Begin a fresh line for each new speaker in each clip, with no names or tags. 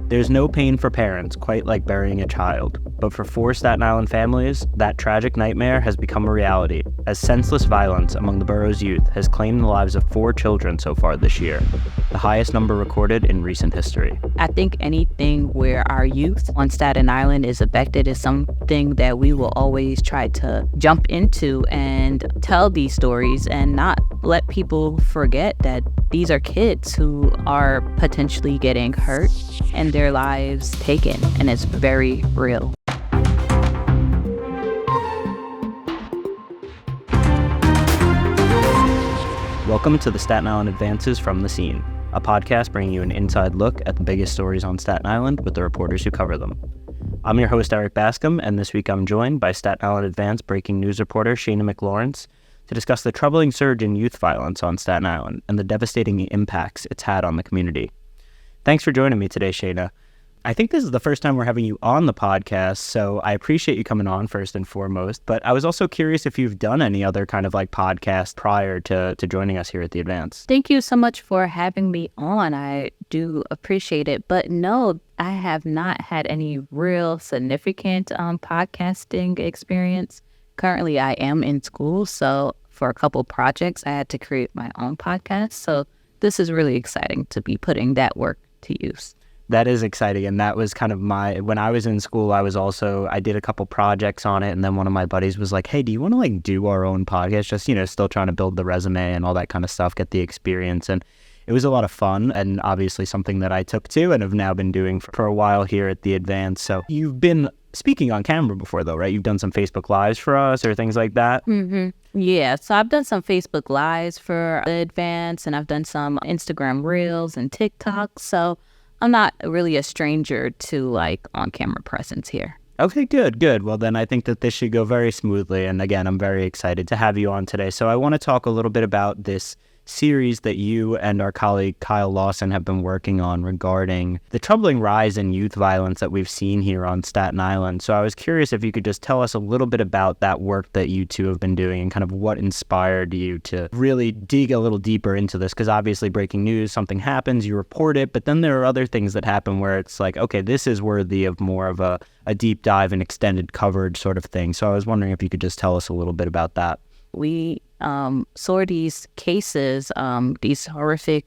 There's no pain for parents quite like burying a child, but for 4 Staten Island families, that tragic nightmare has become a reality, as senseless violence among the borough's youth has claimed the lives of 4 children so far this year, the highest number recorded in recent history.
I think anything where our youth on Staten Island is affected is something that we will always try to jump into and tell these stories and not let people forget that these are kids who are potentially getting hurt and their lives taken, and it's very real.
Welcome to the Staten Island Advances from the Scene, a podcast bringing you an inside look at the biggest stories on Staten Island with the reporters who cover them. I'm your host, Erik Bascome, and this week I'm joined by Staten Island Advance breaking news reporter Shaina McLawrence to discuss the troubling surge in youth violence on Staten Island and the devastating impacts it's had on the community. Thanks for joining me today, Shaina. I think this is the first time we're having you on the podcast, so I appreciate you coming on first and foremost, but I was also curious if you've done any other kind of podcast prior to joining us here at the Advance.
Thank you so much for having me on. I do appreciate it, but no, I have not had any real significant podcasting experience. Currently, I am in school, so for a couple projects, I had to create my own podcast. So this is really exciting to be putting that work to use.
That is exciting, and that was kind of when I was in school, I did a couple projects on it, and then one of my buddies was like, hey, do you want to do our own podcast? Just, still trying to build the resume and all that kind of stuff, get the experience, and it was a lot of fun, and obviously something that I took to and have now been doing for a while here at the Advance. So you've been speaking on camera before, though, right? You've done some Facebook Lives for us or things like that?
Mm-hmm. Yeah, so I've done some Facebook Lives for the Advance, and I've done some Instagram Reels and TikTok, so I'm not really a stranger to on-camera presence here.
Okay, good. Well, then I think that this should go very smoothly, and again, I'm very excited to have you on today. So I want to talk a little bit about this series that you and our colleague Kyle Lawson have been working on regarding the troubling rise in youth violence that we've seen here on Staten Island. So I was curious if you could just tell us a little bit about that work that you two have been doing and kind of what inspired you to really dig a little deeper into this, because obviously breaking news, something happens, you report it, but then there are other things that happen where it's like, okay, this is worthy of more of a deep dive and extended coverage sort of thing. So I was wondering if you could just tell us a little bit about that.
We saw these cases, these horrific,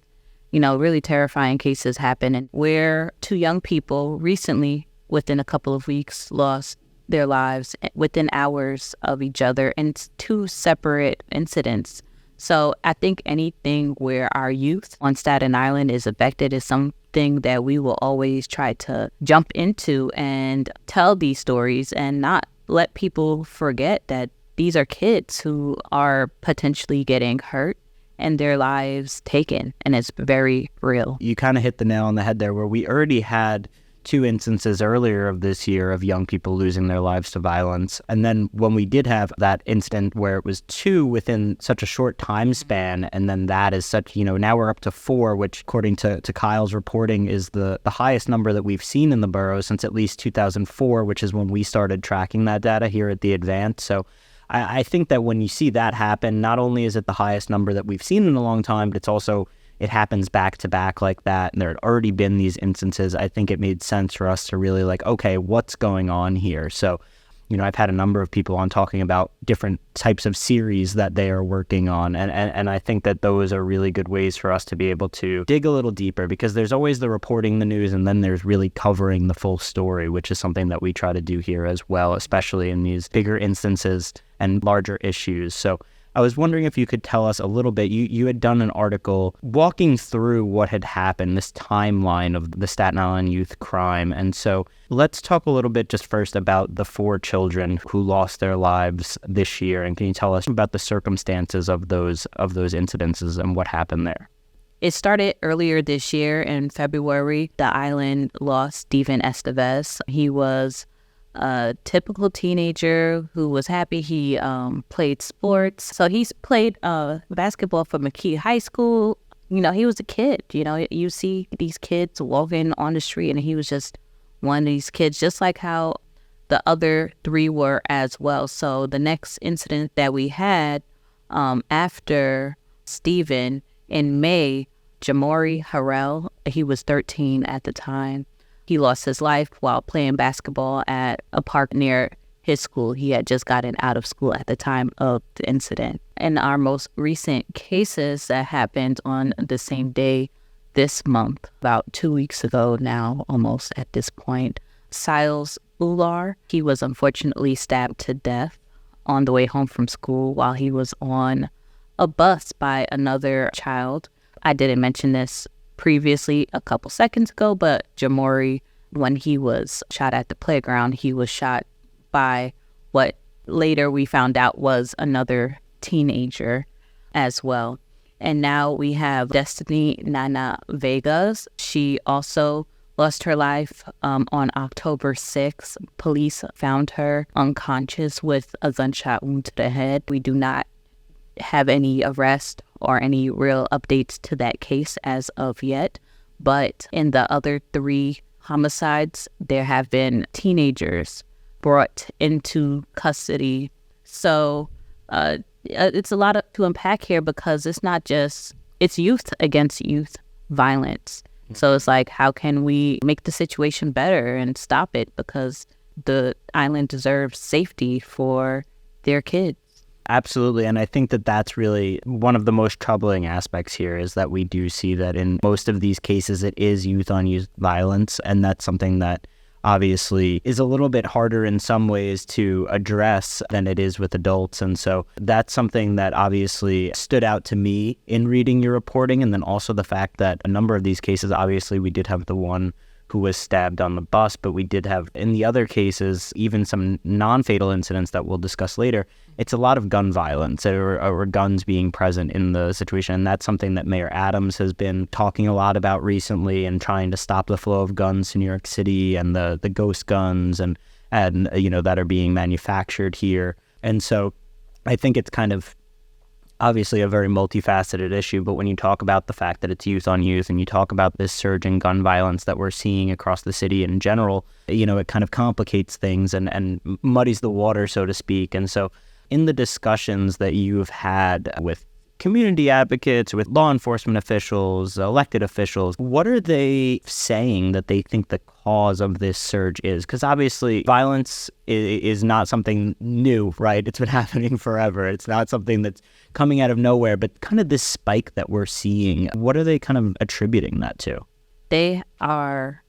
really terrifying cases happen, and where 2 young people recently, within a couple of weeks, lost their lives within hours of each other in 2 separate incidents. So I think anything where our youth on Staten Island is affected is something that we will always try to jump into and tell these stories and not let people forget that these are kids who are potentially getting hurt and their lives taken, and it's very real.
You kind of hit the nail on the head there, where we already had 2 instances earlier of this year of young people losing their lives to violence. And then when we did have that incident where it was 2 within such a short time span, and then that is such, now we're up to 4, which according to Kyle's reporting is the highest number that we've seen in the borough since at least 2004, which is when we started tracking that data here at the Advance. So I think that when you see that happen, not only is it the highest number that we've seen in a long time, but it's also, it happens back to back like that. And there had already been these instances. I think it made sense for us to really okay, what's going on here? So, I've had a number of people on talking about different types of series that they are working on. And I think that those are really good ways for us to be able to dig a little deeper, because there's always the reporting the news, and then there's really covering the full story, which is something that we try to do here as well, especially in these bigger instances and larger issues. So I was wondering if you could tell us a little bit. You had done an article walking through what had happened, this timeline of the Staten Island youth crime. And so let's talk a little bit just first about the 4 children who lost their lives this year. And can you tell us about the circumstances of those incidences and what happened there?
It started earlier this year in February. The island lost Steven Estevez. He was a typical teenager who was happy. He played sports. So he's played basketball for McKee High School. He was a kid. You see these kids walking on the street, and he was just one of these kids, just like how the other 3 were as well. So the next incident that we had after Steven in May, Jamori Harrell, he was 13 at the time. He lost his life while playing basketball at a park near his school. He had just gotten out of school at the time of the incident. In our most recent cases that happened on the same day this month, about 2 weeks ago now, almost at this point, SILive, he was unfortunately stabbed to death on the way home from school while he was on a bus by another child. I didn't mention this previously a couple seconds ago, but Jamori, when he was shot at the playground, he was shot by what later we found out was another teenager as well. And now we have Destiny Nana Vegas. She also lost her life on October 6th. Police found her unconscious with a gunshot wound to the head. We do not have any arrest or any real updates to that case as of yet. But in the other 3 homicides, there have been teenagers brought into custody. So it's a lot to unpack here, because it's not just, it's youth against youth violence. So it's like, how can we make the situation better and stop it? Because the island deserves safety for their kids.
Absolutely. And I think that that's really one of the most troubling aspects here, is that we do see that in most of these cases, it is youth on youth violence. And that's something that obviously is a little bit harder in some ways to address than it is with adults. And so that's something that obviously stood out to me in reading your reporting. And then also the fact that a number of these cases, obviously we did have the one who was stabbed on the bus, but we did have, in the other cases, even some non-fatal incidents that we'll discuss later, it's a lot of gun violence or guns being present in the situation. And that's something that Mayor Adams has been talking a lot about recently, and trying to stop the flow of guns to New York City, and the ghost guns and that are being manufactured here. And so I think it's kind of obviously a very multifaceted issue, but when you talk about the fact that it's youth on youth, and you talk about this surge in gun violence that we're seeing across the city in general, it kind of complicates things and muddies the water, so to speak. And so in the discussions that you've had with community advocates, with law enforcement officials, elected officials, what are they saying that they think the cause of this surge is? Because obviously violence is not something new, right? It's been happening forever. It's not something that's coming out of nowhere, but kind of this spike that we're seeing, what are they kind of attributing that to?
They are,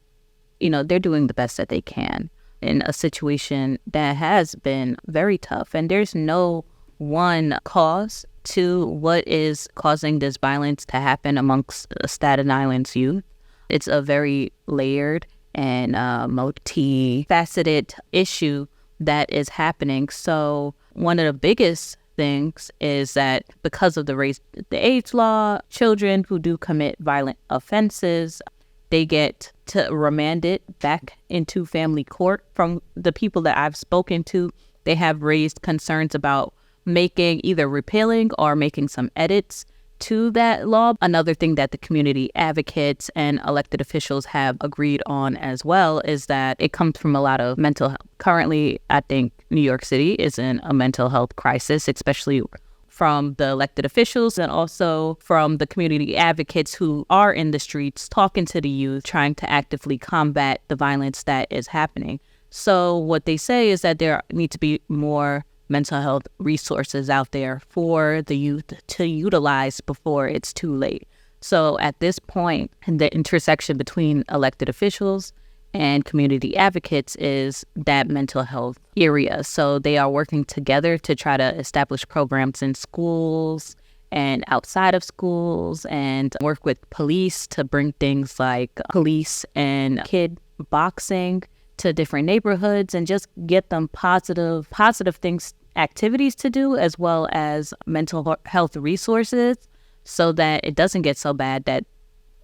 they're doing the best that they can in a situation that has been very tough. And there's no one cause to what is causing this violence to happen amongst Staten Island's youth. It's a very layered and multifaceted issue that is happening. So one of the biggest things is that because of the age law, children who do commit violent offenses, they get to remanded back into family court. From the people that I've spoken to, they have raised concerns about making either repealing or making some edits to that law. Another thing that the community advocates and elected officials have agreed on as well is that it comes from a lot of mental health. Currently, I think New York City is in a mental health crisis, especially from the elected officials and also from the community advocates who are in the streets talking to the youth, trying to actively combat the violence that is happening. So what they say is that there need to be more mental health resources out there for the youth to utilize before it's too late. So at this point, the intersection between elected officials and community advocates is that mental health area. So they are working together to try to establish programs in schools and outside of schools, and work with police to bring things like police and kid boxing to different neighborhoods, and just get them positive things, activities to do, as well as mental health resources, so that it doesn't get so bad that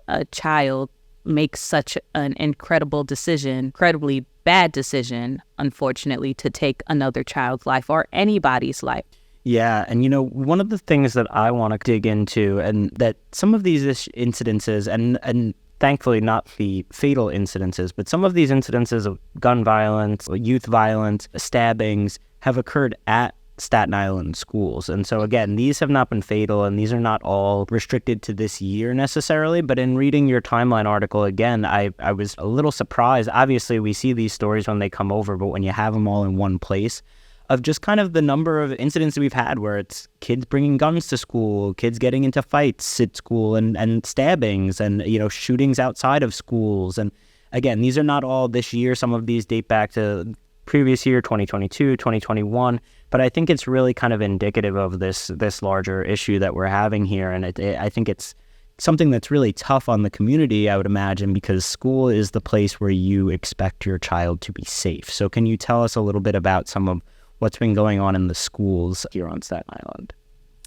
a child makes such an incredibly bad decision, unfortunately, to take another child's life or anybody's life.
Yeah, and one of the things that I want to dig into, and that some of these incidences, and thankfully not the fatal incidences, but some of these incidences of gun violence, youth violence, stabbings have occurred at Staten Island schools. And so again, these have not been fatal, and these are not all restricted to this year necessarily. But in reading your timeline article again, I was a little surprised. Obviously, we see these stories when they come over, but when you have them all in one place, of just kind of the number of incidents that we've had where it's kids bringing guns to school, kids getting into fights at school, and stabbings and, shootings outside of schools. And again, these are not all this year. Some of these date back to previous year, 2022, 2021. But I think it's really kind of indicative of this larger issue that we're having here. And I think it's something that's really tough on the community, I would imagine, because school is the place where you expect your child to be safe. So can you tell us a little bit about some of what's been going on in the schools here on Staten Island?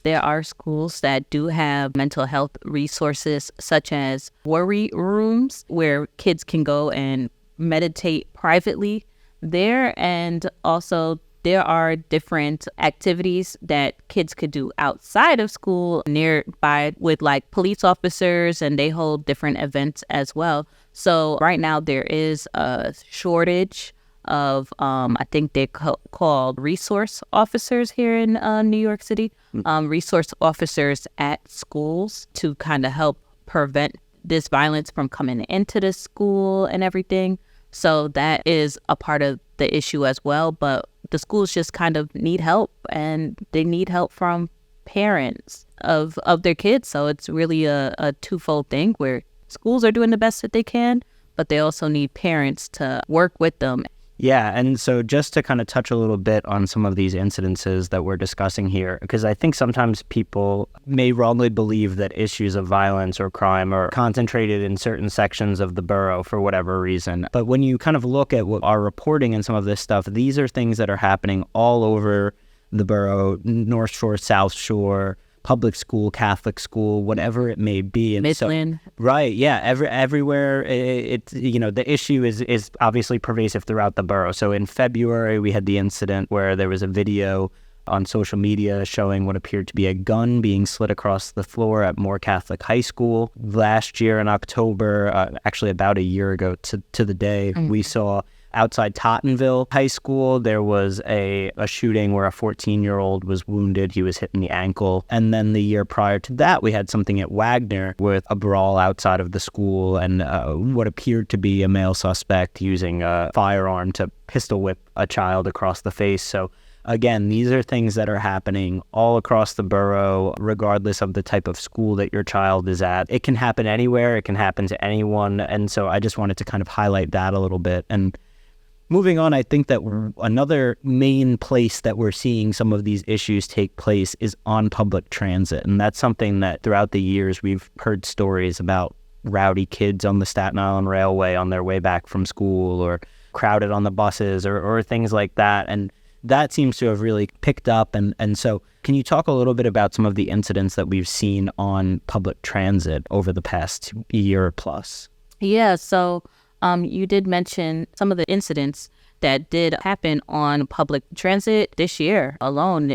There are schools that do have mental health resources, such as worry rooms, where kids can go and meditate privately there. And also there are different activities that kids could do outside of school nearby with like police officers, and they hold different events as well. So right now there is a shortage of, I think they're called resource officers here in New York City, resource officers at schools to kind of help prevent this violence from coming into the school and everything. So that is a part of the issue as well. But the schools just kind of need help, and they need help from parents of their kids. So it's really a twofold thing where schools are doing the best that they can, but they also need parents to work with them.
Yeah, and so just to kind of touch a little bit on some of these incidences that we're discussing here, because I think sometimes people may wrongly believe that issues of violence or crime are concentrated in certain sections of the borough for whatever reason. But when you kind of look at what our reporting and some of this stuff, these are things that are happening all over the borough, North Shore, South Shore, public school, Catholic school, whatever it may be. And
Midland.
So, right, yeah, everywhere. The issue is obviously pervasive throughout the borough. So in February, we had the incident where there was a video on social media showing what appeared to be a gun being slid across the floor at Moore Catholic High School. Last year in October, actually about a year ago to the day, we saw outside Tottenville High School, there was a shooting where a 14-year-old was wounded. He was hit in the ankle. And then the year prior to that, we had something at Wagner with a brawl outside of the school and what appeared to be a male suspect using a firearm to pistol whip a child across the face. So again, these are things that are happening all across the borough, regardless of the type of school that your child is at. It can happen anywhere. It can happen to anyone. And so I just wanted to kind of highlight that a little bit. And moving on, I think that another main place that we're seeing some of these issues take place is on public transit. And that's something that throughout the years we've heard stories about rowdy kids on the Staten Island Railway on their way back from school, or crowded on the buses, or things like that. And that seems to have really picked up. And so can you talk a little bit about some of the incidents that we've seen on public transit over the past year plus?
Yeah, so you did mention some of the incidents that did happen on public transit this year alone.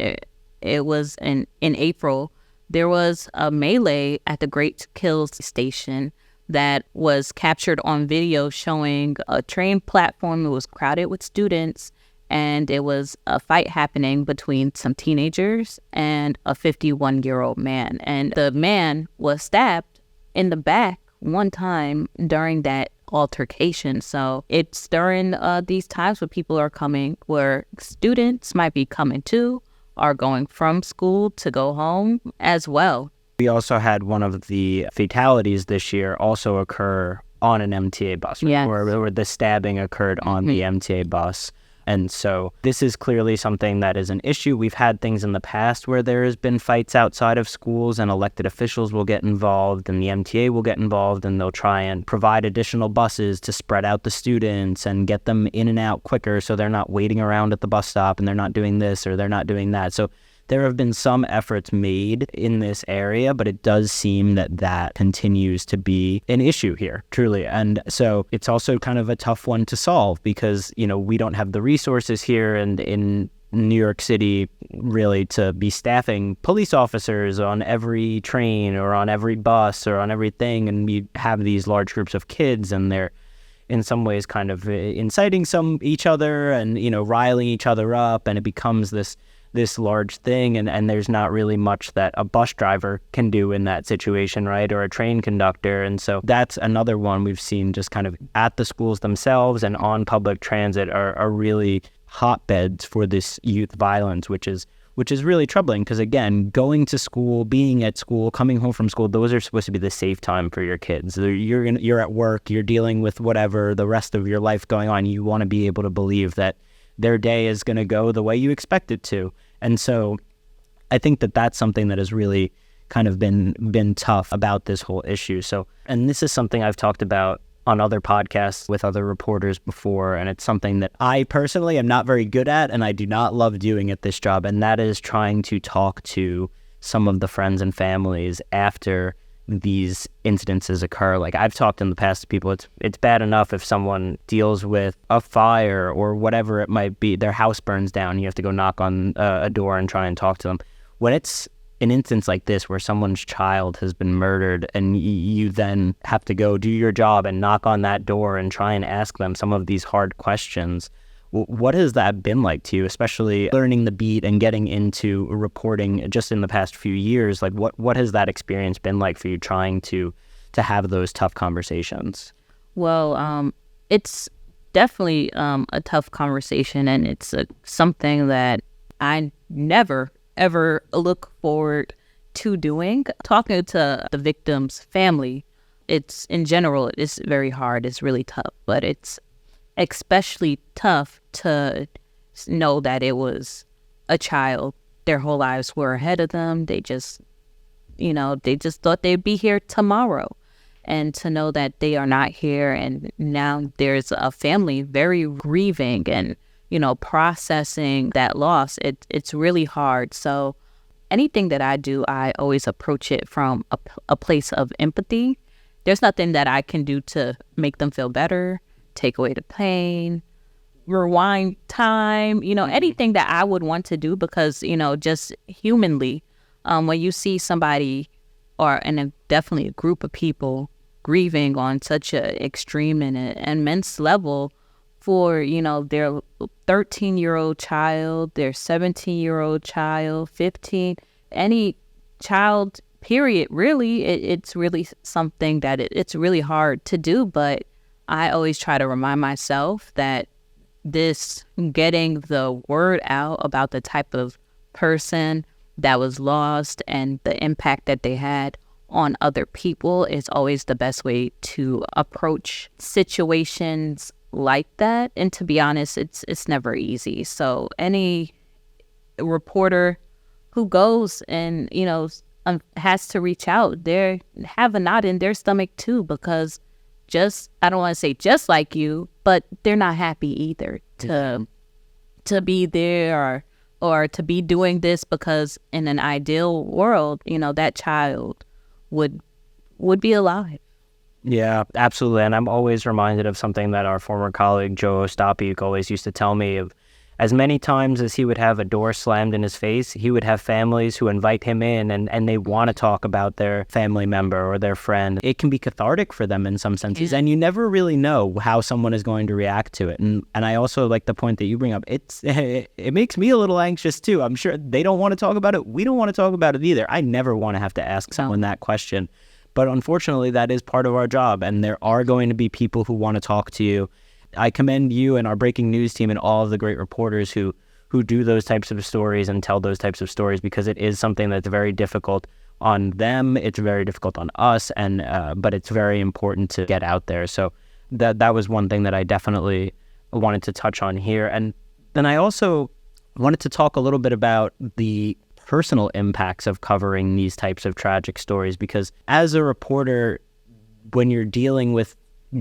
It was in April. There was a melee at the Great Kills station that was captured on video showing a train platform that was crowded with students, and it was a fight happening between some teenagers and a 51-year-old man. And the man was stabbed in the back one time during that altercation. So it's during these times where people are coming, where students might be coming to, are going from school to go home as well.
We also had one of the fatalities this year also occur on an MTA bus, right?
Yes.
Where the stabbing occurred on the MTA bus. And so this is clearly something that is an issue. We've had things in the past where there has been fights outside of schools, and elected officials will get involved, and the MTA will get involved, and they'll try and provide additional buses to spread out the students and get them in and out quicker so they're not waiting around at the bus stop and they're not doing this or they're not doing that. So there have been some efforts made in this area, but it does seem that continues to be an issue here, truly. And so it's also kind of a tough one to solve because, we don't have the resources here and in New York City really to be staffing police officers on every train or on every bus or on everything. And we have these large groups of kids, and they're in some ways kind of inciting each other and, riling each other up. And it becomes this this large thing, and there's not really much that a bus driver can do in that situation, right? Or a train conductor. And so that's another one we've seen just kind of at the schools themselves and on public transit are really hotbeds for this youth violence, which is really troubling because, again, going to school, being at school, coming home from school, those are supposed to be the safe time for your kids. You're at work, you're dealing with whatever the rest of your life going on. You want to be able to believe that their day is going to go the way you expect it to. And so I think that that's something that has really kind of been tough about this whole issue. So, and this is something I've talked about on other podcasts with other reporters before, and it's something that I personally am not very good at, and I do not love doing at this job, and that is trying to talk to some of the friends and families after these incidences occur. Like, I've talked in the past to people, it's bad enough if someone deals with a fire or whatever it might be, their house burns down, you have to go knock on a door and try and talk to them. When it's an instance like this where someone's child has been murdered and you then have to go do your job and knock on that door and try and ask them some of these hard questions, what has that been like to you, especially learning the beat and getting into reporting just in the past few years? Like, what has that experience been like for you trying to have those tough conversations?
Well, it's definitely a tough conversation, and it's something that I never, ever look forward to doing. Talking to the victim's family, it's, in general, it's very hard. It's really tough, but it's especially tough to know that it was a child. Their whole lives were ahead of them. They just thought they'd be here tomorrow. And to know that they are not here, and now there's a family very grieving and, processing that loss, it's really hard. So anything that I do, I always approach it from a place of empathy. There's nothing that I can do to make them feel better, take away the pain, rewind time, anything that I would want to do, because, just humanly, when you see somebody and definitely a group of people grieving on such an extreme and an immense level for, their 13-year-old child, their 17-year-old child, 15, any child, period, really, it's really something that it's really hard to do. But I always try to remind myself that getting the word out about the type of person that was lost and the impact that they had on other people is always the best way to approach situations like that. And to be honest, it's never easy. So any reporter who goes and, has to reach out, they have a knot in their stomach too, because I don't want to say just like you, but they're not happy either to be there or to be doing this, because in an ideal world, that child would be alive.
Yeah, absolutely. And I'm always reminded of something that our former colleague Joe Ostapik always used to tell me of. As many times as he would have a door slammed in his face, he would have families who invite him in and they want to talk about their family member or their friend. It can be cathartic for them in some senses, and you never really know how someone is going to react to it. And I also like the point that you bring up. It makes me a little anxious too. I'm sure they don't want to talk about it. We don't want to talk about it either. I never want to have to ask someone that question. But unfortunately, that is part of our job, and there are going to be people who want to talk to you. I commend you and our breaking news team and all of the great reporters who do those types of stories and tell those types of stories, because it is something that's very difficult on them. It's very difficult on us, but it's very important to get out there. So that was one thing that I definitely wanted to touch on here. And then I also wanted to talk a little bit about the personal impacts of covering these types of tragic stories, because as a reporter, when you're dealing with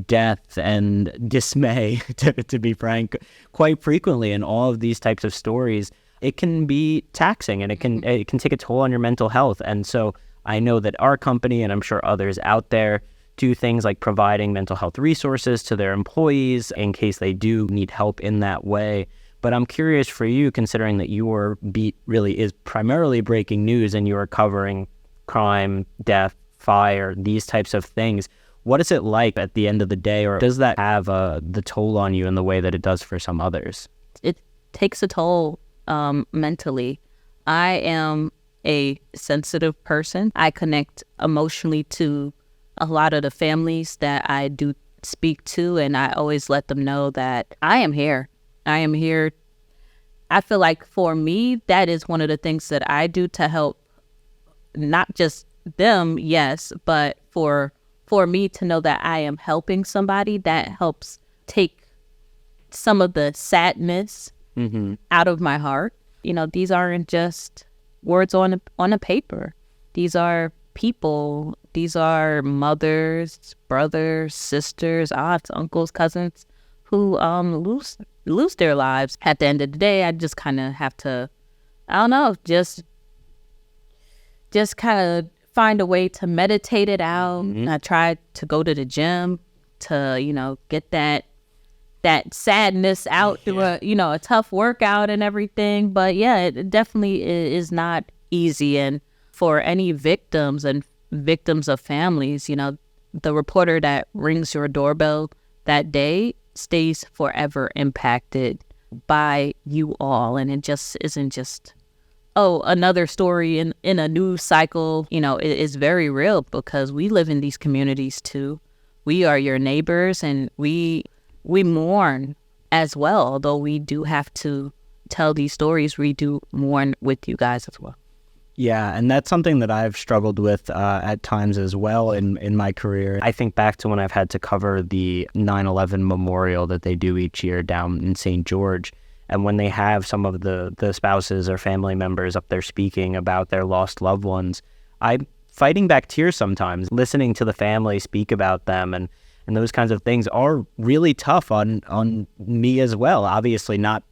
death and dismay, to be frank, quite frequently in all of these types of stories, it can be taxing and it can take a toll on your mental health. And so I know that our company, and I'm sure others out there, do things like providing mental health resources to their employees in case they do need help in that way. But I'm curious for you, considering that your beat really is primarily breaking news and you are covering crime, death, fire, these types of things. What is it like at the end of the day, or does that have the toll on you in the way that it does for some others?
It takes a toll mentally. I am a sensitive person. I connect emotionally to a lot of the families that I do speak to, and I always let them know that I am here. I am here. I feel like for me, that is one of the things that I do to help not just them, yes, but for me to know that I am helping somebody, that helps take some of the sadness out of my heart. These aren't just words on a paper. These are people. These are mothers, brothers, sisters, aunts, uncles, cousins who lose their lives. At the end of the day, I just kind of have to, I don't know, just kind of find a way to meditate it out. I try to go to the gym to, get that sadness out through a tough workout and everything. But yeah, it definitely is not easy. And for any victims and victims of families, the reporter that rings your doorbell that day stays forever impacted by you all. And it just isn't just, another story in a news cycle. It is very real because we live in these communities too. We are your neighbors, and we mourn as well. Although we do have to tell these stories, we do mourn with you guys as well.
Yeah, and that's something that I've struggled with at times as well in my career. I think back to when I've had to cover the 9/11 memorial that they do each year down in St. George. And when they have some of the spouses or family members up there speaking about their lost loved ones, I'm fighting back tears sometimes. Listening to the family speak about them and those kinds of things are really tough on me as well. Obviously not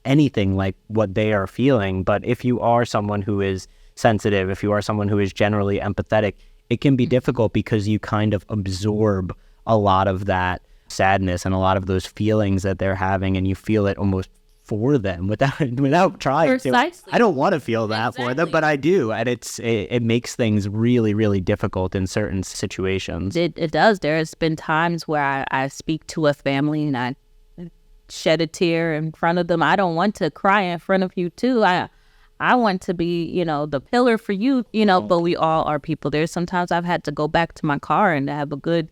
anything like what they are feeling, but if you are someone who is sensitive, if you are someone who is generally empathetic, it can be difficult because you kind of absorb a lot of that sadness and a lot of those feelings that they're having, and you feel it almost for them without trying
Precisely.
to. I don't want to feel that for them, but I do, and it makes things really, really difficult in certain situations.
It does. There has been times where I speak to a family and I shed a tear in front of them. I don't want to cry in front of you too. I want to be, the pillar for you, but we all are people. There's sometimes I've had to go back to my car and have a good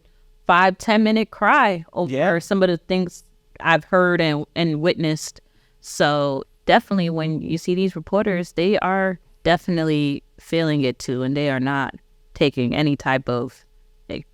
5-10 minute cry over some of the things I've heard and witnessed. So definitely when you see these reporters, they are definitely feeling it too, and they are not taking any type of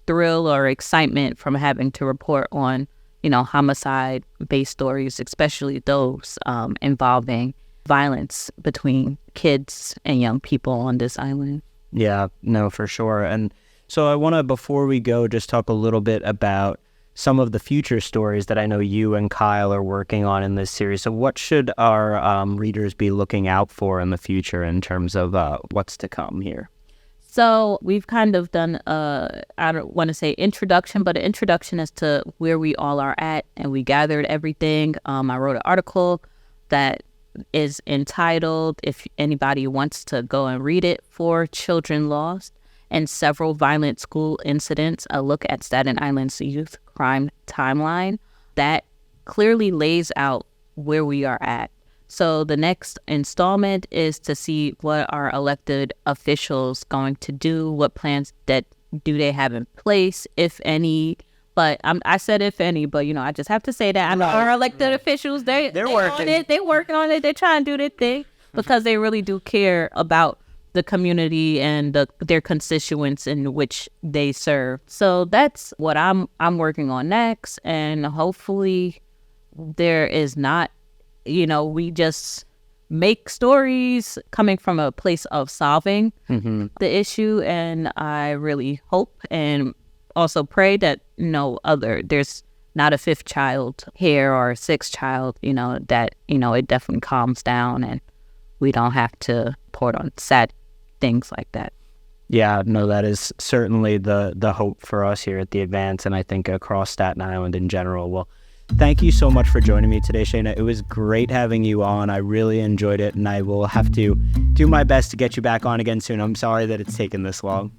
thrill or excitement from having to report on, homicide-based stories, especially those involving violence between kids and young people on this island.
Yeah, no, for sure. And so I want to, before we go, just talk a little bit about some of the future stories that I know you and Kyle are working on in this series. So what should our readers be looking out for in the future in terms of what's to come here?
So we've kind of done, I don't want to say introduction, but an introduction as to where we all are at. And we gathered everything. I wrote an article that is entitled, if anybody wants to go and read it, For Children Lost and Several Violent School Incidents, a look at Staten Island's youth crime timeline. That clearly lays out where we are at. So the next installment is to see what are elected officials going to do, what plans that do they have in place, if any. But I said if any, but I just have to say that our elected officials, they're working on it. They're working on it. They're trying to do their thing because they really do care about the community and their constituents in which they serve. So that's what I'm working on next, and hopefully there is not, we just make stories coming from a place of solving the issue, and I really hope and also pray that there's not a fifth child here or a sixth child, that it definitely calms down and we don't have to report on sad things like that.
Yeah, no, that is certainly the hope for us here at the Advance, and I think across Staten Island in general. Well, thank you so much for joining me today, Shaina. It was great having you on. I really enjoyed it, and I will have to do my best to get you back on again soon. I'm sorry that it's taken this long.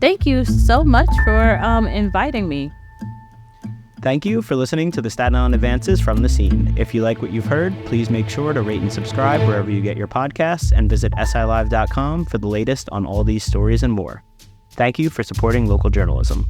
Thank you so much for inviting me.
Thank you for listening to the Staten Island Advances from the Scene. If you like what you've heard, please make sure to rate and subscribe wherever you get your podcasts, and visit SILive.com for the latest on all these stories and more. Thank you for supporting local journalism.